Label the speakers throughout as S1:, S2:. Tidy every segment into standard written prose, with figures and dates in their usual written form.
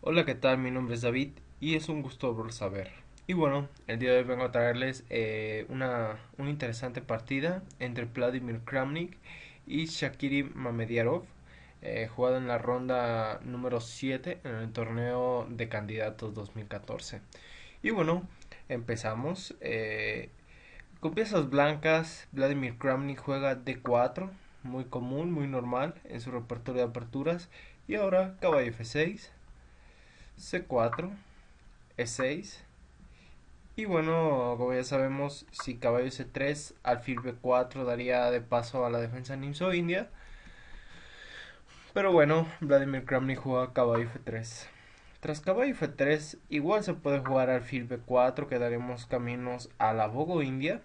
S1: Hola, ¿qué tal? Mi nombre es David y es un gusto volver a ver. Y bueno, el día de hoy vengo a traerles una interesante partida entre Vladimir Kramnik y Shakiri Mamediarov, jugada en la ronda número 7 en el torneo de candidatos 2014. Y bueno, empezamos. Con piezas blancas, Vladimir Kramnik juega D4, muy común, muy normal en su repertorio de aperturas. Y ahora caballo F6, C4, E6. Y bueno, como ya sabemos, si caballo C3, alfil B4 daría de paso a la defensa Nimzo-India. Pero bueno, Vladimir Kramnik juega caballo F3. Tras caballo F3, igual se puede jugar alfil B4, que daremos caminos a la Bogo-India.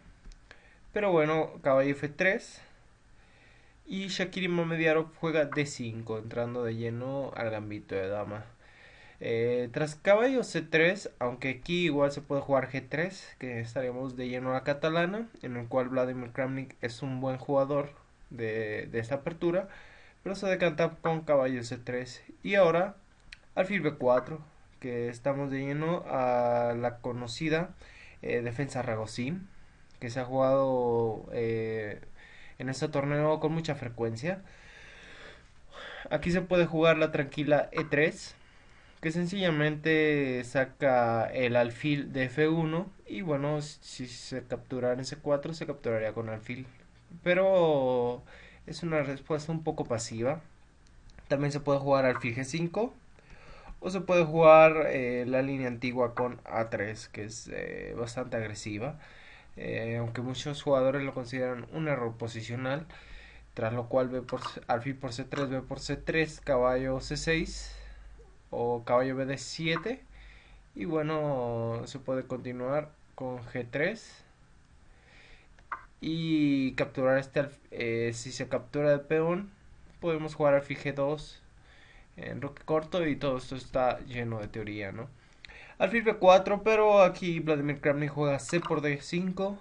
S1: Pero bueno, caballo F3. Y Shakiri Mamediarov juega D5, entrando de lleno al gambito de dama. Tras caballo C3, aunque aquí igual se puede jugar G3, que estaríamos de lleno a la catalana, en el cual Vladimir Kramnik es un buen jugador de esta apertura, pero se decanta con caballo C3. Y ahora alfil B4, que estamos de lleno a la conocida defensa Ragosín, que se ha jugado en este torneo con mucha frecuencia. Aquí se puede jugar la tranquila E3, que sencillamente saca el alfil de F1 y bueno, si se captura en C4 se capturaría con alfil, pero es una respuesta un poco pasiva. También se puede jugar alfil G5 o se puede jugar la línea antigua con A3, que es bastante agresiva, aunque muchos jugadores lo consideran un error posicional, tras lo cual alfil por C3, B por C3, caballo C6 o caballo BD7. Y bueno, se puede continuar con G3 y capturar si se captura el peón, podemos jugar alfil G2 en roque corto y todo esto está lleno de teoría, ¿no? Alfil B4, pero aquí Vladimir Kramnik juega C por D5,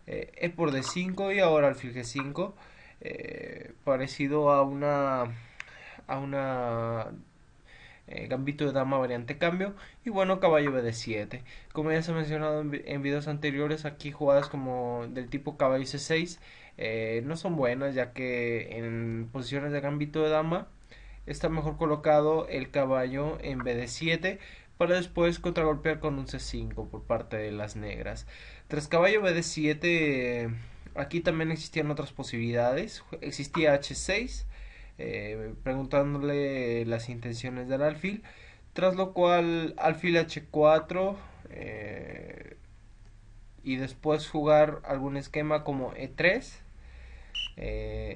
S1: E por D5 y ahora alfil G5, parecido a una gambito de dama variante cambio y bueno, caballo bd7. Como ya se ha mencionado en videos anteriores, aquí jugadas como del tipo caballo c6 no son buenas, ya que en posiciones de gambito de dama está mejor colocado el caballo en bd7 para después contragolpear con un c5 por parte de las negras. Tras caballo bd7, aquí también existían otras posibilidades. Existía h6, preguntándole las intenciones del alfil, tras lo cual alfil h4, y después jugar algún esquema como e3,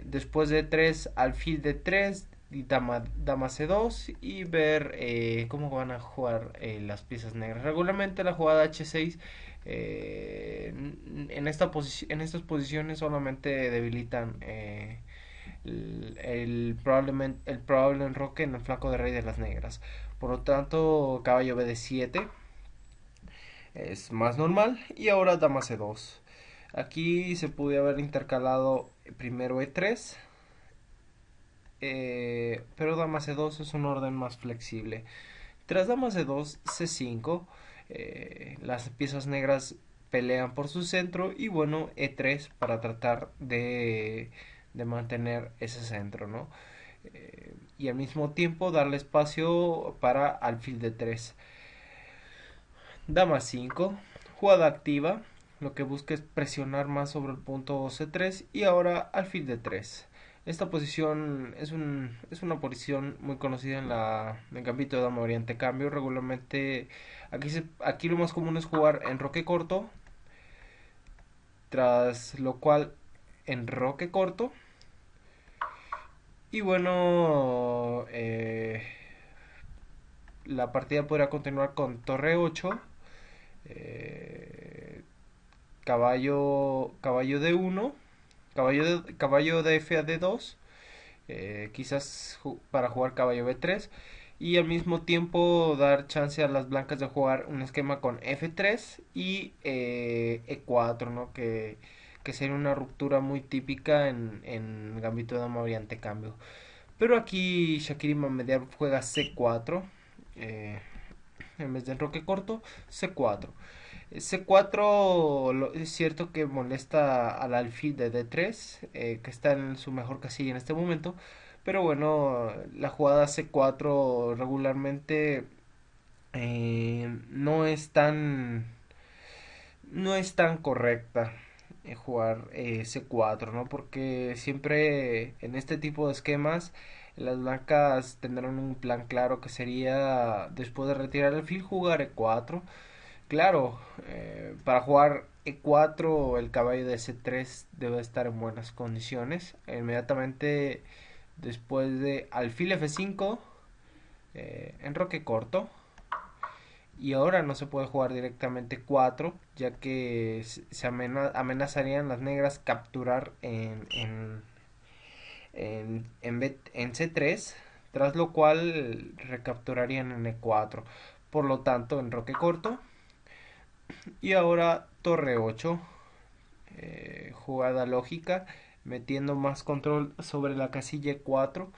S1: después de e3 alfil d3 y dama c2 y ver cómo van a jugar las piezas negras. Regularmente la jugada h6 en estas posiciones solamente debilitan el probable enroque en el flanco de rey de las negras. Por lo tanto, caballo bd7 es más normal y ahora dama c2. Aquí se puede haber intercalado primero e3, pero dama c2 es un orden más flexible. Tras dama c2, c5, las piezas negras pelean por su centro y bueno, e3 para tratar de mantener ese centro, ¿no? Y al mismo tiempo darle espacio para alfil de 3. Dama 5, jugada activa, lo que busca es presionar más sobre el punto C3 y ahora alfil de 3. Esta posición es una posición muy conocida en el gambito de dama variante cambio. Regularmente aquí lo más común es jugar en roque corto, tras lo cual en roque corto. Y bueno, la partida podrá continuar con torre 8, eh, caballo D1, caballo de F a D2, quizás para jugar caballo B3 y al mismo tiempo dar chance a las blancas de jugar un esquema con F3 y E4, ¿no? Que sería una ruptura muy típica en Gambito de Dama variante cambio. Pero aquí Shakiri Mamediarov juega C4, eh, en vez de enroque corto, C4. C4 es cierto que molesta al alfil de D3, que está en su mejor casilla en este momento, pero bueno, la jugada C4 regularmente no es tan correcta jugar C4, ¿no? Porque siempre en este tipo de esquemas las blancas tendrán un plan claro que sería después de retirar el alfil jugar E4. Claro, para jugar E4 el caballo de C3 debe estar en buenas condiciones. Inmediatamente después de alfil F5, enroque corto. Y ahora no se puede jugar directamente 4, ya que se amenazarían las negras capturar en C3, tras lo cual recapturarían en E4. Por lo tanto, enroque corto. Y ahora torre 8, jugada lógica, metiendo más control sobre la casilla 4.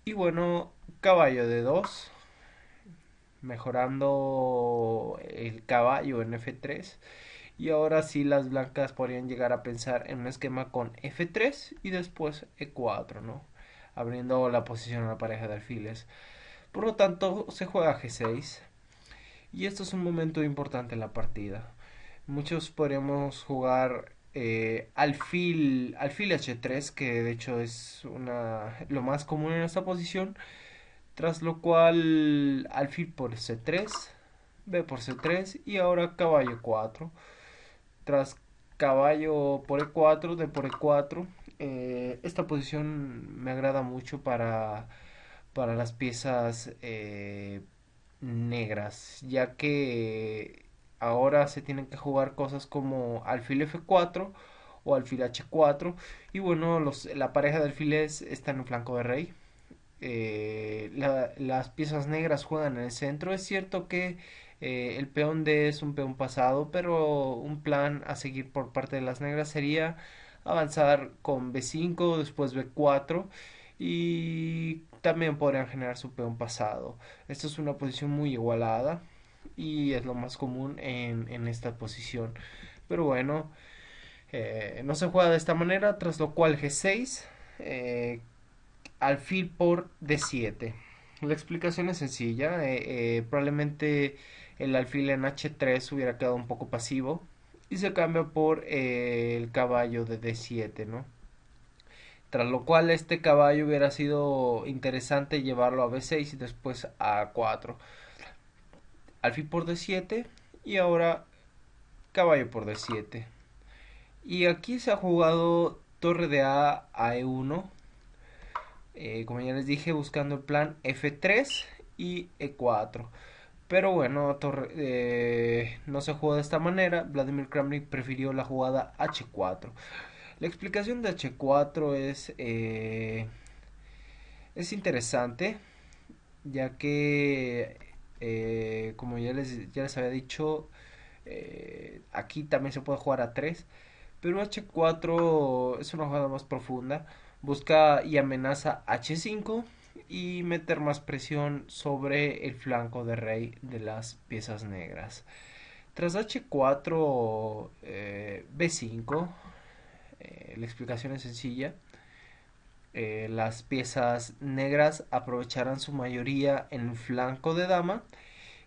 S1: Y bueno, caballo de 2, mejorando el caballo en F3. Y ahora sí las blancas podrían llegar a pensar en un esquema con F3 y después E4, ¿no? Abriendo la posición a la pareja de alfiles. Por lo tanto, se juega G6. Y esto es un momento importante en la partida. Muchos podríamos jugar alfil H3, que de hecho es lo más común en esta posición. Tras lo cual alfil por C3, B por C3 y ahora caballo 4. Tras caballo por E4, D por E4. Esta posición me agrada mucho para las piezas negras, ya que ahora se tienen que jugar cosas como alfil F4 o alfil H4. Y bueno, la pareja de alfiles está en el flanco de rey. Las piezas negras juegan en el centro. Es cierto que el peón D es un peón pasado, pero un plan a seguir por parte de las negras sería avanzar con B5, después B4 y también podrían generar su peón pasado. Esta es una posición muy igualada y es lo más común en esta posición. Pero bueno, no se juega de esta manera, tras lo cual G6, alfil por D7. La explicación es sencilla. Probablemente el alfil en H3 hubiera quedado un poco pasivo y se cambia por el caballo de D7, ¿no? Tras lo cual este caballo hubiera sido interesante llevarlo a B6 y después a A4. Alfil por D7 y ahora caballo por D7. Y aquí se ha jugado torre de A E1. Como ya les dije, buscando el plan F3 y E4. Pero bueno, no se jugó de esta manera. Vladimir Kramnik prefirió la jugada H4. La explicación de H4 es interesante, ya que, como ya les había dicho, aquí también se puede jugar a 3, pero H4 es una jugada más profunda. Busca y amenaza H5 y meter más presión sobre el flanco de rey de las piezas negras. Tras H4, B5, la explicación es sencilla. Las piezas negras aprovecharán su mayoría en el flanco de dama.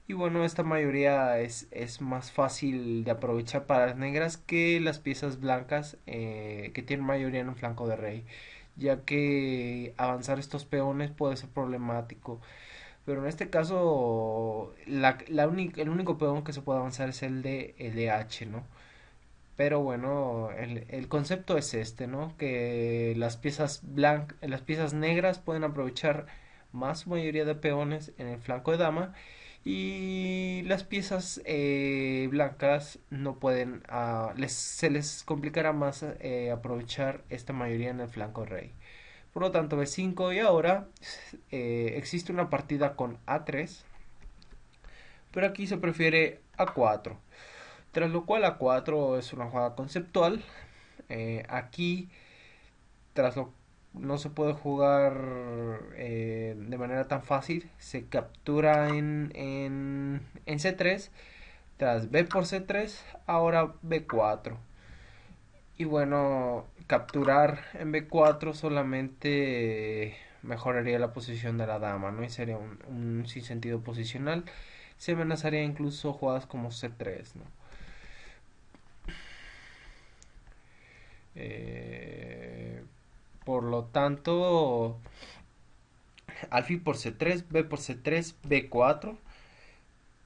S1: Y bueno, esta mayoría es más fácil de aprovechar para las negras que las piezas blancas, que tienen mayoría en un flanco de rey, ya que avanzar estos peones puede ser problemático. Pero en este caso, el único peón que se puede avanzar es el de H, ¿no? Pero bueno, el concepto es este, ¿no? Que las piezas negras pueden aprovechar más su mayoría de peones en el flanco de dama y las piezas blancas no pueden, se les complicará más aprovechar esta mayoría en el flanco rey. Por lo tanto, B5 y ahora existe una partida con A3, pero aquí se prefiere A4. Tras lo cual A4 es una jugada conceptual. Aquí, tras lo no se puede jugar de manera tan fácil. Se captura en C3, tras B por C3, ahora B4. Y bueno, capturar en B4 solamente mejoraría la posición de la dama, ¿no? Y sería un sinsentido posicional. Se amenazaría incluso jugadas como C3, ¿no? Eh, por lo tanto, alfil por C3, B por C3, B4.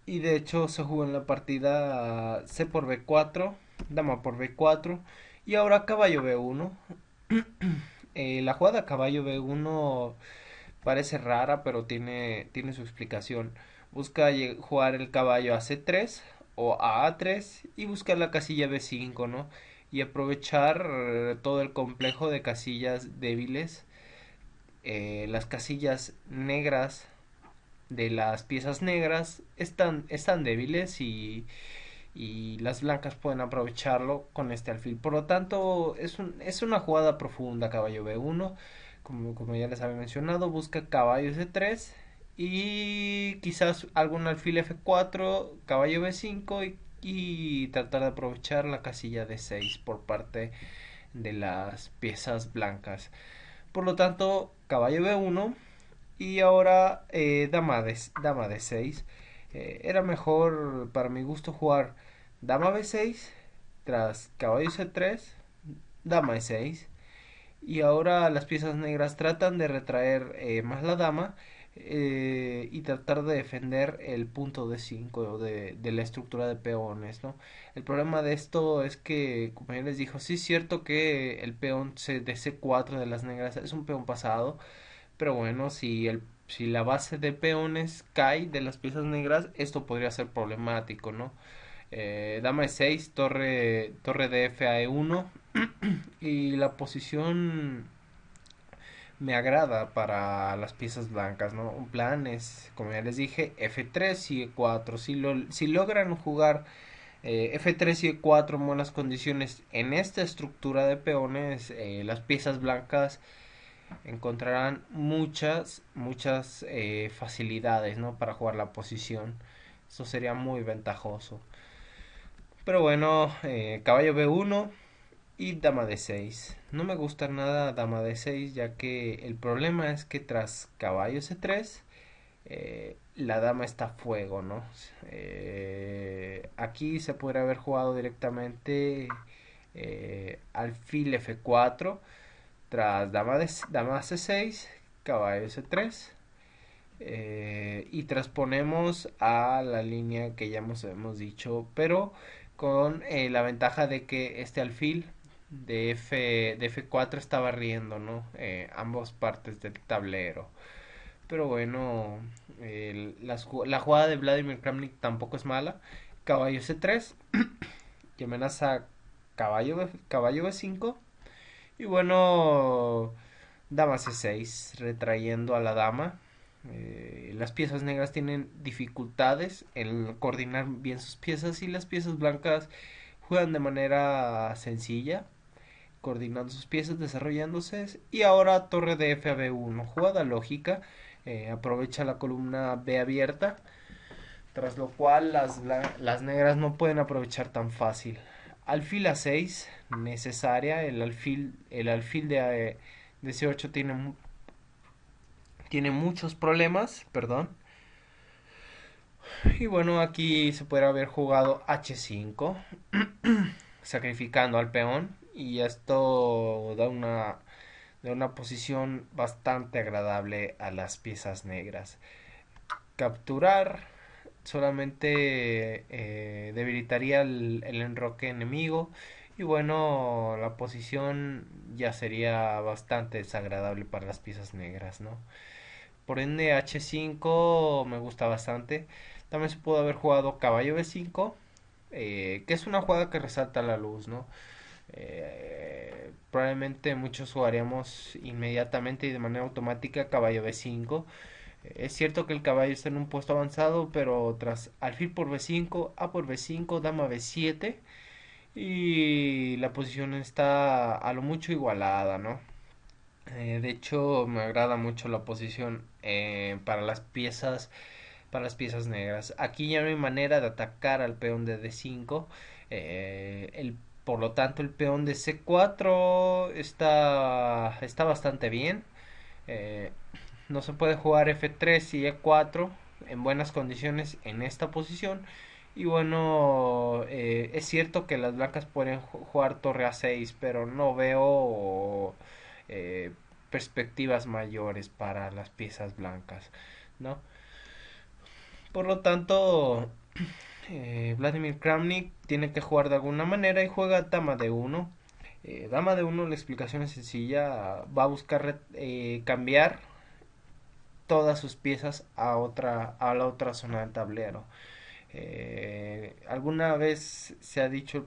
S1: Y de hecho se jugó en la partida C por B4, dama por B4 y ahora caballo B1. La jugada caballo B1 parece rara, pero tiene su explicación. Busca jugar el caballo a C3 o a A3 y buscar la casilla B5, ¿no? Y aprovechar todo el complejo de casillas débiles. Las casillas negras de las piezas negras están débiles y las blancas pueden aprovecharlo con este alfil. Por lo tanto, es una jugada profunda caballo B1. Como ya les había mencionado, busca caballo C3 y quizás algún alfil F4, caballo B5 y tratar de aprovechar la casilla D6 por parte de las piezas blancas. Por lo tanto, caballo B1 y ahora dama D6. Era mejor para mi gusto jugar dama B6 tras caballo C3, dama E6. Y ahora las piezas negras tratan de retraer más la dama y tratar de defender el punto D5 de la estructura de peones, ¿no? El problema de esto es que, como ya les dijo, sí es cierto que el peón de C4 de las negras es un peón pasado, pero bueno, si la base de peones cae de las piezas negras, esto podría ser problemático, ¿no? Dama E6, torre de F a E1 y la posición me agrada para las piezas blancas, ¿no? Un plan es, como ya les dije, F3 y E4. Si logran jugar F3 y E4 en buenas condiciones en esta estructura de peones, las piezas blancas encontrarán muchas facilidades, ¿no? Para jugar la posición. Eso sería muy ventajoso. Pero bueno, caballo B1 y dama D6. No me gusta nada dama D6 ya que el problema es que tras caballo C3 la dama está a fuego, ¿no? Aquí se podría haber jugado directamente alfil F4 tras dama C6, caballo C3 y transponemos a la línea que ya hemos dicho, pero con la ventaja de que este alfil de F4 está barriendo, ¿no? Ambas partes del tablero. Pero bueno, la jugada de Vladimir Kramnik tampoco es mala. Caballo C3, que amenaza caballo B5. Y bueno, dama C6, retrayendo a la dama. Las piezas negras tienen dificultades en coordinar bien sus piezas y las piezas blancas juegan de manera sencilla, coordinando sus piezas, desarrollándose. Y ahora torre de F a B1, jugada lógica, aprovecha la columna B abierta, tras lo cual las negras no pueden aprovechar tan fácil. Alfil A6, necesaria, el alfil de C8 tiene muchos problemas, perdón. Y bueno, aquí se puede haber jugado H5, sacrificando al peón. Y esto da una posición bastante agradable a las piezas negras. Capturar solamente debilitaría el enroque enemigo. Y bueno, la posición ya sería bastante desagradable para las piezas negras, ¿no? Por ende, H5 me gusta bastante. También se pudo haber jugado caballo B5, que es una jugada que resalta la luz, ¿no? Probablemente muchos jugaríamos inmediatamente y de manera automática caballo B5. Es cierto que el caballo está en un puesto avanzado, pero tras alfil por B5, A por B5, dama B7 y la posición está a lo mucho igualada, ¿no? De hecho, me agrada mucho la posición para las piezas negras. Aquí ya no hay manera de atacar al peón de D5. Por lo tanto, el peón de C4 está bastante bien. Eh, no se puede jugar F3 y E4 en buenas condiciones en esta posición. Y bueno, es cierto que las blancas pueden jugar torre A6, pero no veo eh, perspectivas mayores para las piezas blancas, ¿no? Por lo tanto, Vladimir Kramnik tiene que jugar de alguna manera y juega dama de uno. Dama de uno, la explicación es sencilla, va a buscar cambiar todas sus piezas a la otra zona del tablero. Alguna vez se ha dicho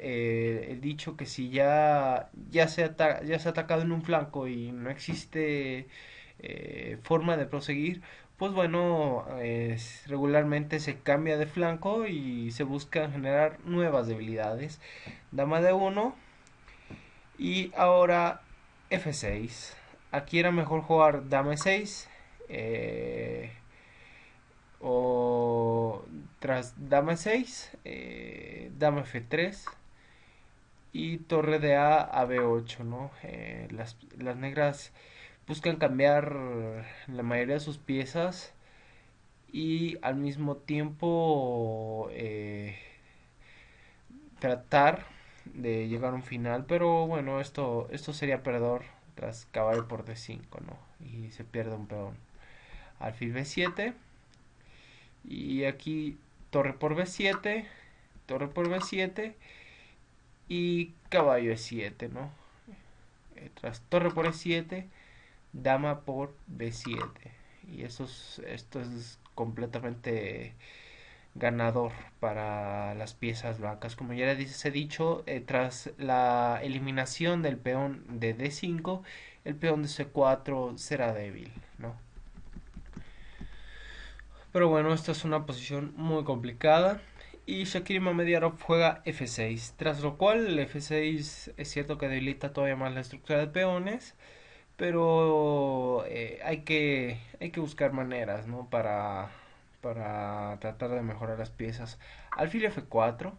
S1: el dicho que si ya se ha atacado en un flanco y no existe forma de proseguir, pues bueno, regularmente se cambia de flanco y se buscan generar nuevas debilidades. Dama de uno y ahora F6. Aquí era mejor jugar dama E6. eh, o tras dama 6, dama F3 y torre de a B8, ¿no? Las negras buscan cambiar la mayoría de sus piezas y al mismo tiempo tratar de llegar a un final, pero bueno, esto sería perdedor tras caballo por D5, ¿no? Y se pierde un peón. Alfil B7 y aquí torre por B7, torre por B7 y caballo E7, ¿no? Tras torre por E7, dama por B7. Y esto es completamente ganador para las piezas blancas. Como ya les he dicho, tras la eliminación del peón de D5, el peón de C4 será débil, ¿no? Pero bueno, esta es una posición muy complicada. Y Shakir Mamediarov juega F6. Tras lo cual el F6 es cierto que debilita todavía más la estructura de peones. Pero hay que buscar maneras, ¿no? Para tratar de mejorar las piezas. Alfil F4.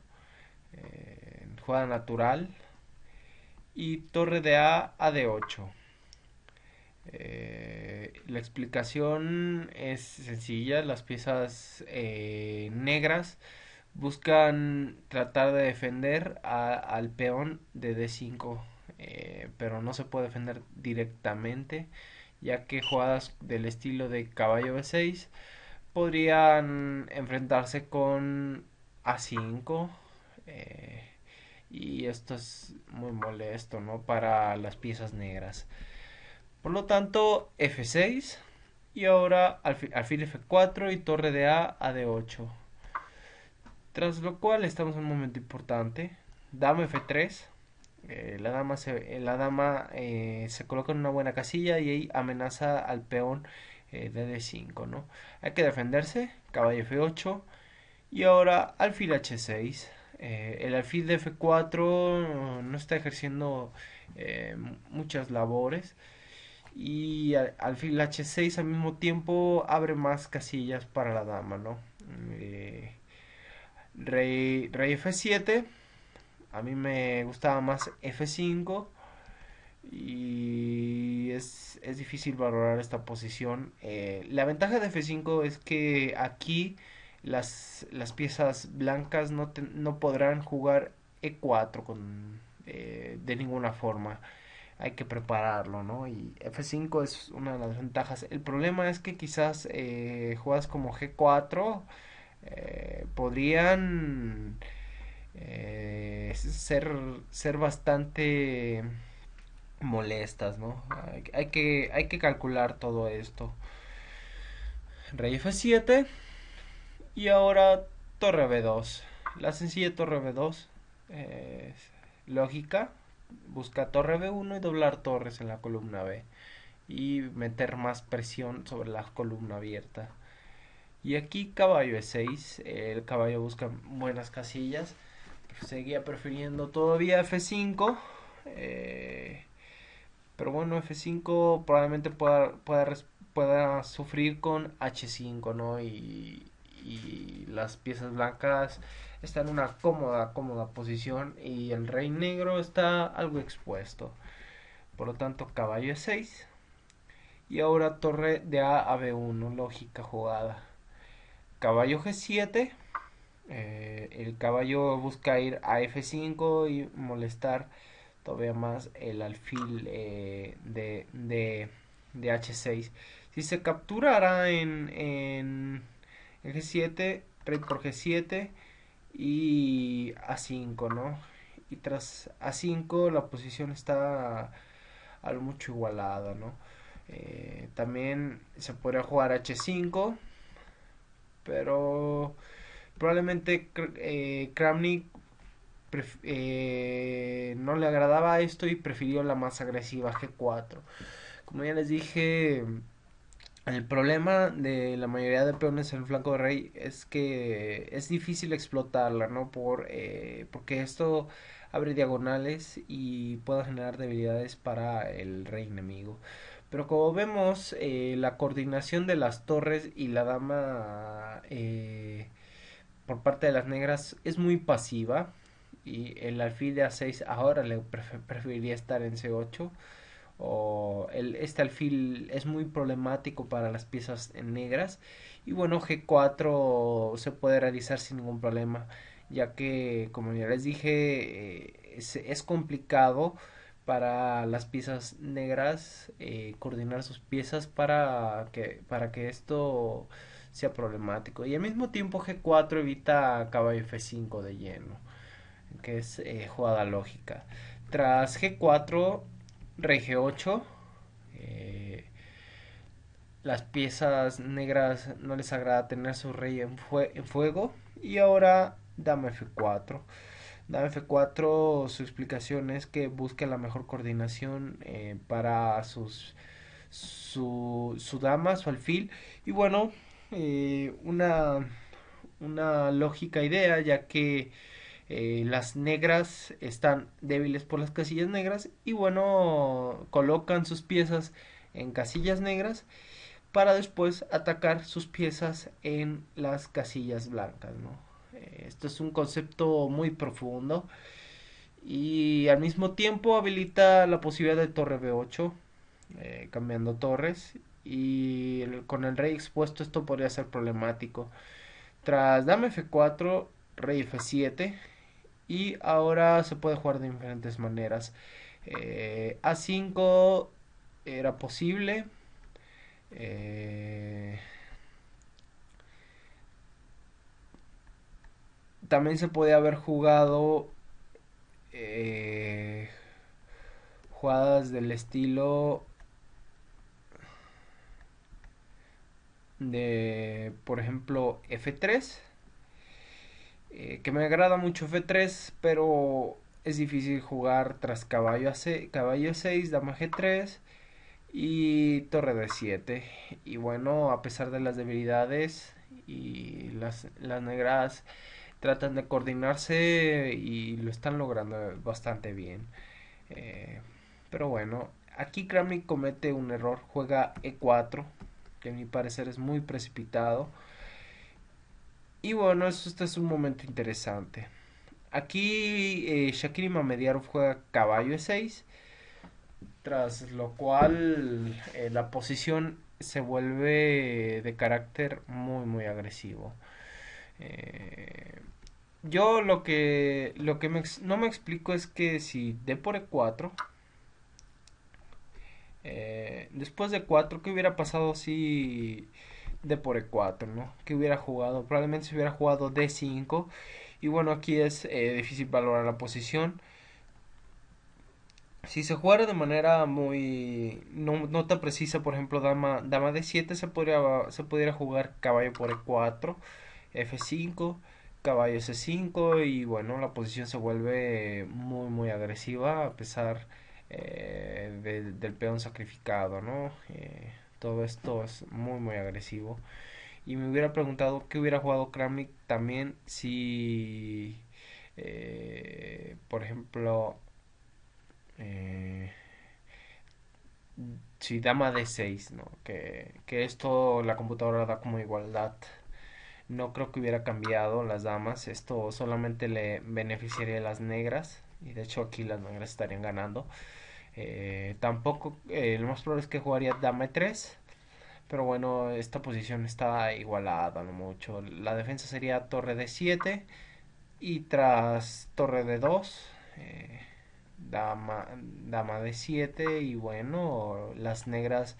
S1: Juega natural. Y torre de a D8. La explicación es sencilla. Las piezas negras buscan tratar de defender al peón de D5, pero no se puede defender directamente, ya que jugadas del estilo de caballo B6 podrían enfrentarse con A5, eh, y esto es muy molesto, ¿no? Para las piezas negras. Por lo tanto, F6 y ahora alfil F4 y torre de a D8. Tras lo cual estamos en un momento importante. Dama F3. La dama se coloca en una buena casilla y ahí amenaza al peón de D5, ¿no? Hay que defenderse. Caballo F8. Y ahora alfil H6. El alfil de F4 no está ejerciendo muchas labores. Y alfil H6 al mismo tiempo abre más casillas para la dama, ¿no? Eh, rey F7. A mí me gustaba más F5. Y es difícil valorar esta posición. La ventaja de F5 es que aquí las piezas blancas no podrán jugar E4 de ninguna forma. Hay que prepararlo, ¿no? Y F5 es una de las ventajas. El problema es que quizás jugadas como G4 podrían ser bastante molestas, ¿no? Hay que calcular todo esto. Rey F7 y ahora torre B2. La sencilla torre B2 es lógica. Busca torre B1 y doblar torres en la columna B. Y meter más presión sobre la columna abierta. Y aquí caballo E6. El caballo busca buenas casillas. Seguía prefiriendo todavía F5. Pero bueno, F5 probablemente pueda sufrir con H5, ¿no? Y las piezas blancas están en una cómoda posición y el rey negro está algo expuesto. Por lo tanto, caballo E6 y ahora torre de A B1, lógica jugada. Caballo G7, el caballo busca ir a F5 y molestar todavía más el alfil de H6. Si se capturara en G7, rey por G7 y A5, ¿no? Y tras A5 la posición está algo mucho igualada, ¿no? También se podría jugar H5, pero probablemente Kramnik no le agradaba esto y prefirió la más agresiva G4. Como ya les dije, el problema de la mayoría de peones en el flanco de rey es que es difícil explotarla, ¿no? Porque esto abre diagonales y puede generar debilidades para el rey enemigo. Pero como vemos, la coordinación de las torres y la dama por parte de las negras es muy pasiva. Y el alfil de A6 ahora le preferiría estar en C8 este alfil es muy problemático para las piezas negras y bueno G4 se puede realizar sin ningún problema ya que como ya les dije es complicado para las piezas negras coordinar sus piezas para que esto sea problemático y al mismo tiempo G4 evita caballo F5 de lleno que es jugada lógica tras G4 rey G8 eh, las piezas negras no les agrada tener su rey en fuego. Y ahora dama F4. Dama F4, su explicación es que busca la mejor coordinación para su dama, su alfil. Y bueno, una lógica idea, ya que las negras están débiles por las casillas negras y bueno, colocan sus piezas en casillas negras para después atacar sus piezas en las casillas blancas, ¿no? Esto es un concepto muy profundo y al mismo tiempo habilita la posibilidad de torre B8, cambiando torres y con el rey expuesto esto podría ser problemático. Tras dama F4, rey F7 y ahora se puede jugar de diferentes maneras. A5 era posible. Eh, También se podía haber jugado eh, jugadas del estilo de, por ejemplo, F3, que me agrada mucho F3, pero es difícil jugar tras caballo 6 dama G3 y torre D7. Y bueno, a pesar de las debilidades y las negras tratan de coordinarse y lo están logrando bastante bien. Eh, pero bueno, aquí Kramnik comete un error, juega E4, que a mi parecer es muy precipitado. Y bueno, este es un momento interesante. Aquí Shakiri Mamediarov juega caballo E6, tras lo cual la posición se vuelve de carácter muy agresivo. Eh, yo lo que no me explico es que si D por E4, después de 4, ¿qué hubiera pasado si D por E4, ¿no? ¿Qué hubiera jugado? Probablemente se hubiera jugado D5. Y bueno, aquí es difícil valorar la posición. Si se jugara de manera no tan precisa, por ejemplo, dama D7, se podría jugar caballo por E4, F5, caballo C5 y bueno, la posición se vuelve muy agresiva a pesar del peón sacrificado, ¿no? Todo esto es muy agresivo. Y me hubiera preguntado qué hubiera jugado Kramnik también si, por ejemplo, eh, sí, dama D6, ¿no? Que esto la computadora da como igualdad. No creo que hubiera cambiado las damas. Esto solamente le beneficiaría a las negras. Y de hecho aquí las negras estarían ganando. Tampoco, lo más probable es que jugaría dama E3. Pero bueno, esta posición está igualada, no mucho. La defensa sería torre D7. Y tras torre D2, dama D7. Y bueno, las negras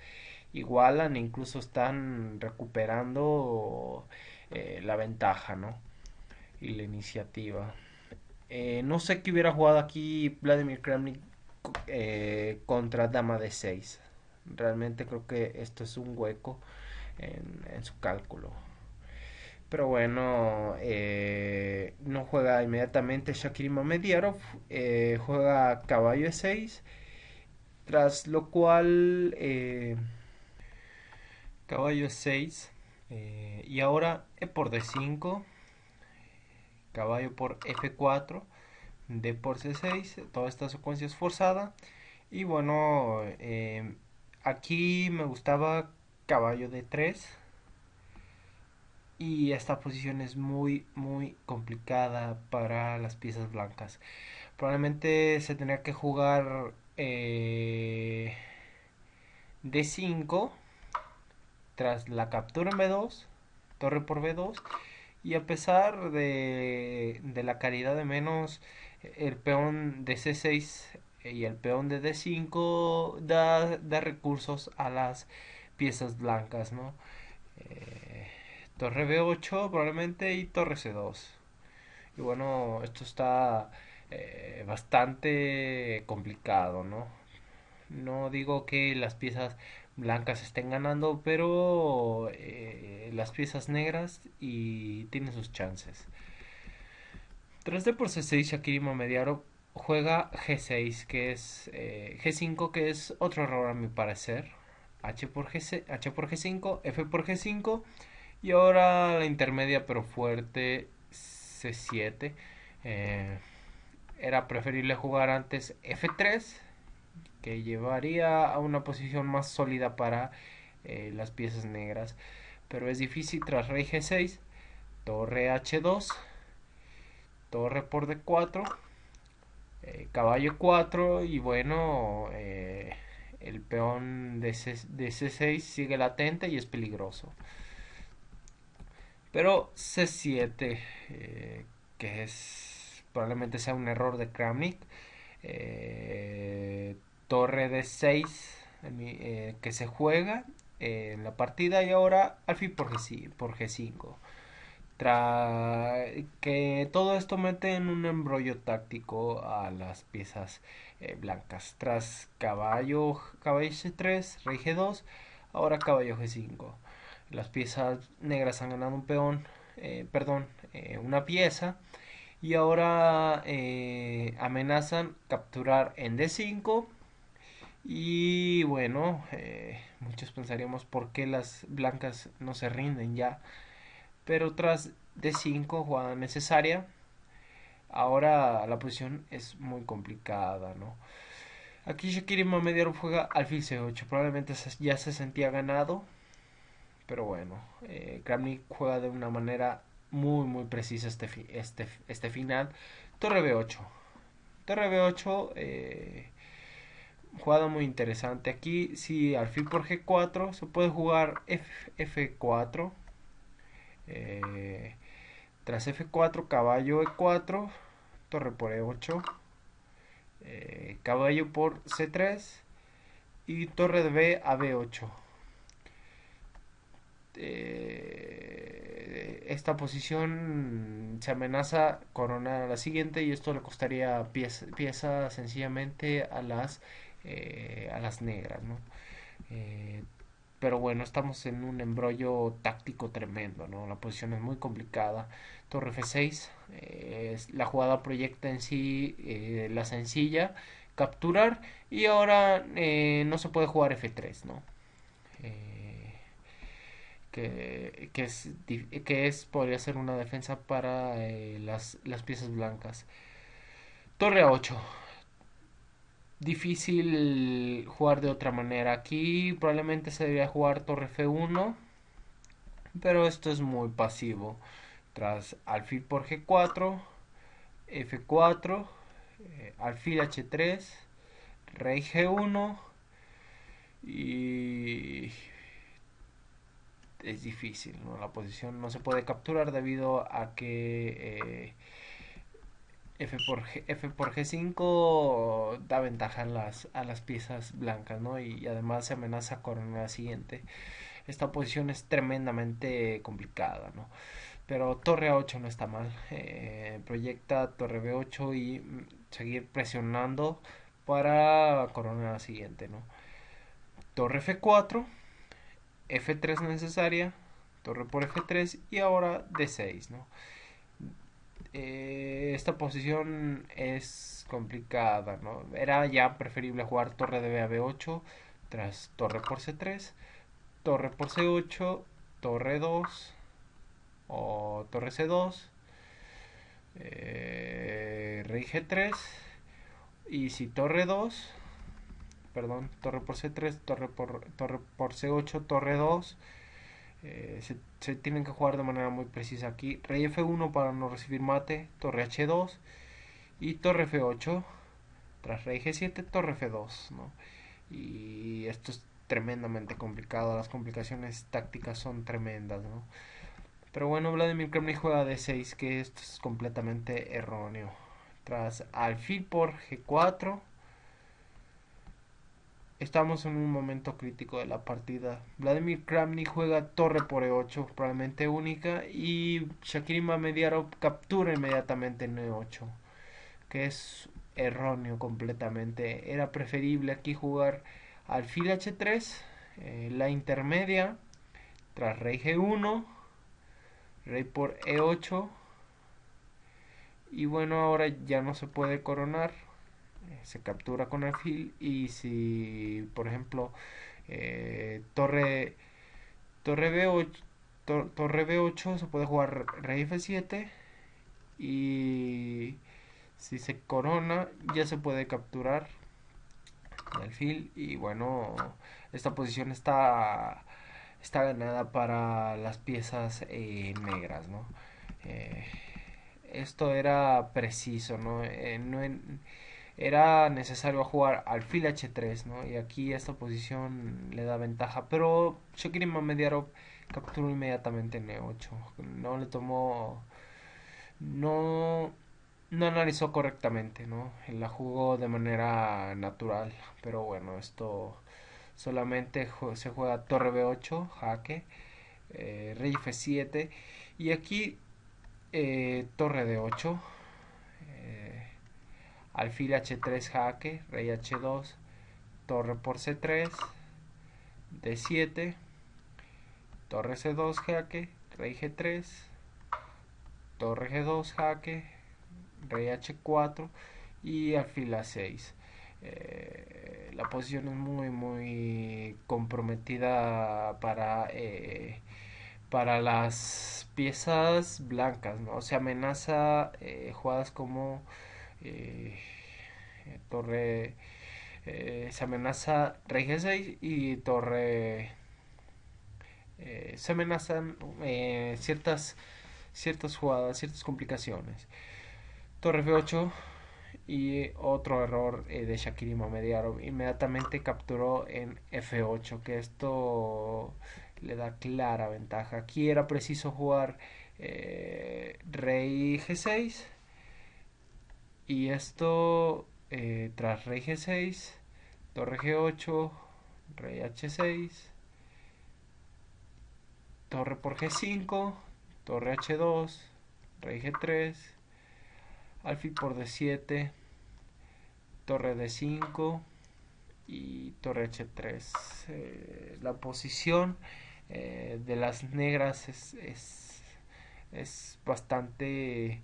S1: igualan, incluso están recuperando la ventaja, ¿no? Y la iniciativa. No sé qué hubiera jugado aquí Vladimir Kramnik contra dama de 6. Realmente creo que esto es un hueco en su cálculo. Pero bueno, no juega inmediatamente Shakiri Mamediarov, juega caballo e6, tras lo cual caballo e6, y ahora e por d5, caballo por f4, d por c6, toda esta secuencia es forzada. Y bueno, aquí me gustaba caballo d3, y esta posición es muy complicada para las piezas blancas. Probablemente se tendría que jugar d5 tras la captura en b2, torre por b2. Y a pesar de la calidad de menos, el peón de C6 y el peón de D5 da recursos a las piezas blancas, ¿no? Eh, torre B8 probablemente y torre C2. Y bueno, esto está bastante complicado, ¿no? No digo que las piezas blancas estén ganando, pero las piezas negras y tienen sus chances. Tras D por C6, Shakiri Mamediaro juega G6, que es G5, que es otro error a mi parecer. H por G5, F por G5 y ahora la intermedia pero fuerte C7. Eh, Era preferible jugar antes F3, que llevaría a una posición más sólida para las piezas negras. Pero es difícil tras rey G6, torre H2, torre por D4, caballo 4 y bueno, el peón de C6 sigue latente y es peligroso. Pero C7, que es probablemente sea un error de Kramnik, torre de 6 que se juega en la partida y ahora alfil por G5. Que todo esto mete en un embrollo táctico a las piezas blancas. Tras caballo C3, rey G2, ahora caballo G5. Las piezas negras han ganado un peón, perdón, una pieza. Y ahora amenazan capturar en D5. Y bueno, muchos pensaríamos por qué las blancas no se rinden ya. Pero tras D5, jugada necesaria, ahora la posición es muy complicada, ¿no? Aquí Shakiri Mamediarov juega alfil C8. Probablemente ya se sentía ganado. Pero bueno, Kramnik juega de una manera muy precisa este final. Torre B8. Torre B8, jugada muy interesante. Aquí, si alfil por G4, se puede jugar F4. Eh, Tras F4, caballo E4, torre por E8, caballo por C3 y torre de B a B8. Esta posición se amenaza coronar a la siguiente y esto le costaría pieza sencillamente a las negras, ¿no? Eh, pero bueno, estamos en un embrollo táctico tremendo, ¿no? La posición es muy complicada. Torre F6, la jugada proyecta en sí la sencilla, capturar, y ahora no se puede jugar F3, ¿no? Eh, podría ser una defensa para las piezas blancas. Torre A8. difícil jugar de otra manera. Aquí probablemente se debería jugar torre F1, pero esto es muy pasivo. Tras alfil por G4, F4, alfil H3, rey G1 y es difícil, ¿no? La posición no se puede capturar debido a que F por G5 da ventaja a las piezas blancas, ¿no? Y además se amenaza con la siguiente. Esta posición es tremendamente complicada, ¿no? Pero torre A8 no está mal. Proyecta torre B8 y seguir presionando para coronar la siguiente, ¿no? Torre F4, F3 necesaria, torre por F3 y ahora D6, ¿no? Esta posición es complicada, ¿no? Era ya preferible jugar torre de B a B8 tras torre por C3, torre por C8, torre 2 o torre C2, rey G3 y si torre 2, perdón, torre por C3, torre por C8, torre 2. Se tienen que jugar de manera muy precisa aquí. Rey F1 para no recibir mate, torre H2 y torre F8. Tras rey G7, torre F2, ¿no? Y esto es tremendamente complicado. Las complicaciones tácticas son tremendas, ¿no? Pero bueno, Vladimir Kremlin juega D6, que esto es completamente erróneo. Tras alfil por G4, estamos en un momento crítico de la partida. Vladimir Kramnik juega torre por E8, probablemente única, y Shakiri Mamediarov captura inmediatamente en E8, que es erróneo completamente. Era preferible aquí jugar alfil H3, la intermedia, tras rey G1, rey por E8, y bueno, ahora ya no se puede coronar. Se captura con alfil y si, por ejemplo, torre B8, torre B8 se puede jugar rey F7 y si se corona ya se puede capturar el alfil y bueno, esta posición está ganada para las piezas negras, ¿no? Eh, Esto era preciso, ¿no? Era necesario jugar alfil H3, ¿no? Y aquí esta posición le da ventaja, pero Shakiri Mamediarov capturó inmediatamente en E8. No le tomó, no, no analizó correctamente, ¿no? La jugó de manera natural, pero bueno, esto solamente se juega torre B8, jaque, rey F7 y aquí torre D8, alfil H3 jaque, rey H2, torre por C3, D7, torre C2 jaque, rey G3, torre G2 jaque, rey H4 y alfil A6. La posición es muy comprometida para las piezas blancas, ¿no? Se amenaza jugadas como eh, torre, se amenaza rey G6 y torre, se amenazan ciertas jugadas, ciertas complicaciones. Torre F8 y otro error de Shakiri Mamediarov. Inmediatamente capturó en F8, que esto le da clara ventaja. Aquí era preciso jugar rey G6 y esto tras rey G6, torre G8, rey H6, torre por G5, torre H2, rey G3, alfil por D7, torre D5 y torre H3. La posición de las negras es bastante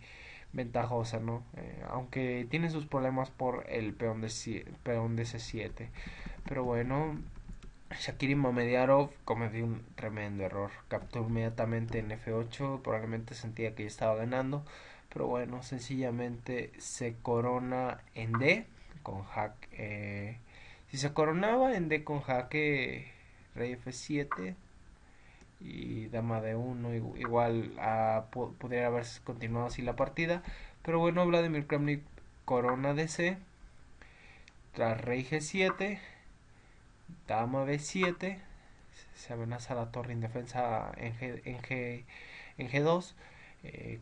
S1: ventajosa, ¿no? Aunque tiene sus problemas por el peón de C7. Pero bueno, Shakiri Mamediarov cometió un tremendo error. Capturó inmediatamente en F8, probablemente sentía que ya estaba ganando. Pero bueno, sencillamente se corona en D con jaque. Si se coronaba en D con jaque, rey F7 y dama de 1, igual podría haber continuado así la partida. Pero bueno, Vladimir Kramnik corona DC, tras rey G7, dama B7, se amenaza la torre indefensa en G2,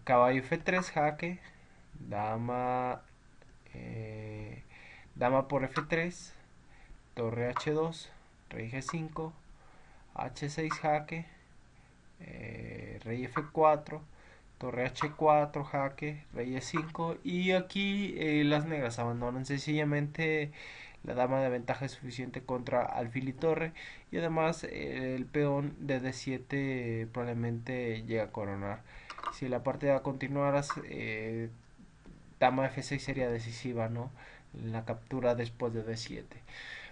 S1: caballo F3 jaque, dama, dama por F3, torre H2, rey G5, H6 jaque, rey F4, torre H4 jaque, rey E5 y aquí las negras abandonan sencillamente. La dama de ventaja es suficiente contra alfil y torre y además el peón de D7 probablemente llega a coronar. Si la partida continuara, dama F6 sería decisiva, ¿no? La captura después de D7.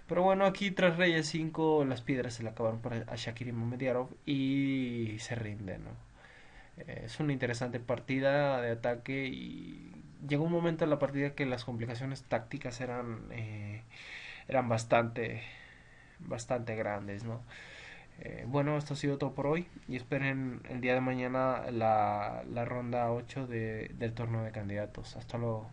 S1: Pero bueno, aquí tras rey E5 las piedras se le acabaron para a Shakiri Mamediarov y se rinde, ¿no? Es una interesante partida de ataque y llegó un momento en la partida que las complicaciones tácticas eran bastante grandes, ¿no? Bueno, esto ha sido todo por hoy y esperen el día de mañana la ronda 8 del torneo de candidatos. Hasta luego.